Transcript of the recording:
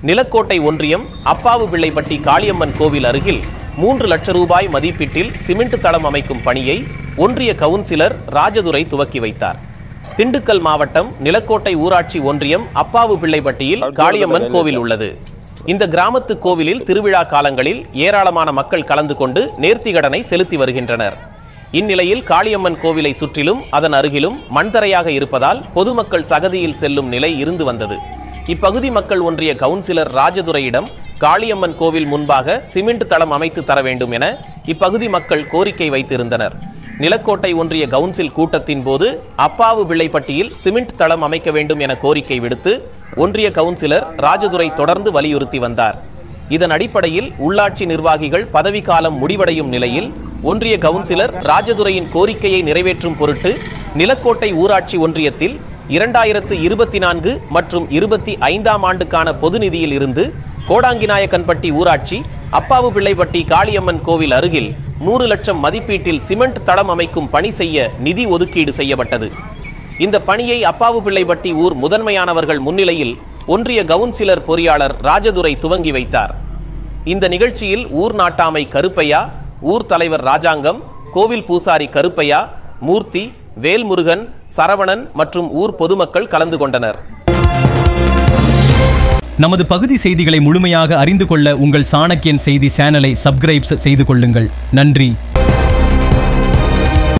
நிலக்கோட்டை ஒன்றியம் அப்பாவுபிள்ளைப்பட்டி காளியம்மன் கோவில் அருகில் 3 லட்சம் ரூபாய் மதிப்பீட்டில் சிமெண்ட் தளம் அமைக்கும் பணியை ஒன்றிய கவுன்சிலர் ராஜதுரை துவக்கி வைத்தார். திண்டுக்கல் மாவட்டம் நிலக்கோட்டை ஊராட்சி ஒன்றியம் அப்பாவுபிள்ளைப்பட்டியில் காளியம்மன் கோவில் உள்ளது. இந்த கிராமத்து கோவிலில் திருவிழா காலங்களில் ஏராளமான மக்கள் கலந்து கொண்டு நேர்த்திகடனை செலுத்தி வருகின்றனர். இந்நிலையில் காளியம்மன் கோவிலை சுற்றிலும் அதன் அருகிலும் மண்தரையாக இருப்பதால் பொதுமக்கள் சகதியில் செல்லும் நிலை இருந்து வந்தது. இப்பகுதி மக்கள் ஒன்றிய கவுன்சிலர் ராஜதுரையிடம் காளியம்மன் கோவில் முன்பாக சிமெண்ட் தளம் அமைத்து தர வேண்டும் என இப்பகுதி மக்கள் கோரிக்கை வைத்திருந்தனர். நிலக்கோட்டை ஒன்றிய கவுன்சில் கூட்டத்தின் போது அப்பாவுபிள்ளைப்பட்டியில் சிமெண்ட் தளம் அமைக்க வேண்டும் என கோரிக்கை விடுத்து ஒன்றிய கவுன்சிலர் ராஜதுரை தொடர்ந்து வலியுறுத்தி வந்தார். இதன் அடிப்படையில் உள்ளாட்சி நிர்வாகிகள் பதவிக்காலம் முடிவடையும் நிலையில் ஒன்றிய கவுன்சிலர் ராஜதுரையின் கோரிக்கையை நிறைவேற்றும் பொருட்டு நிலக்கோட்டை ஊராட்சி ஒன்றியத்தில் 2024 மற்றும் 25ஆம் ஆண்டுக்கான பொது நிதியில் இருந்து கோடாங்கிநாயக்கன்பட்டி ஊராட்சி அப்பாவுபிள்ளைப்பட்டி காளியம்மன் கோவில் அருகில் 100 லட்சம் மதிப்பீட்டில் சிமெண்ட் தளம் அமைக்கும் பணி செய்ய நிதி ஒதுக்கீடு செய்யப்பட்டது. இந்த பணியை அப்பாவுபிள்ளைப்பட்டி ஊர் முதன்மையானவர்கள் முன்னிலையில் ஒன்றிய கவுன்சிலர் பொறியாளர் ராஜதுரை துவங்கி வைத்தார். இந்த நிகழ்ச்சியில் ஊர் நாட்டாமை கருப்பையா, ஊர் தலைவர் ராஜாங்கம், கோவில் பூசாரி கருப்பையா, மூர்த்தி, வேல்முருகன், சரவணன் மற்றும் ஊர் பொதுமக்கள் கலந்து கொண்டனர். நமது பகுதி செய்திகளை முழுமையாக அறிந்து கொள்ள உங்கள் சாணக்கியன் செய்தி சேனலை சப்ஸ்கிரைப் செய்து கொள்ளுங்கள். நன்றி.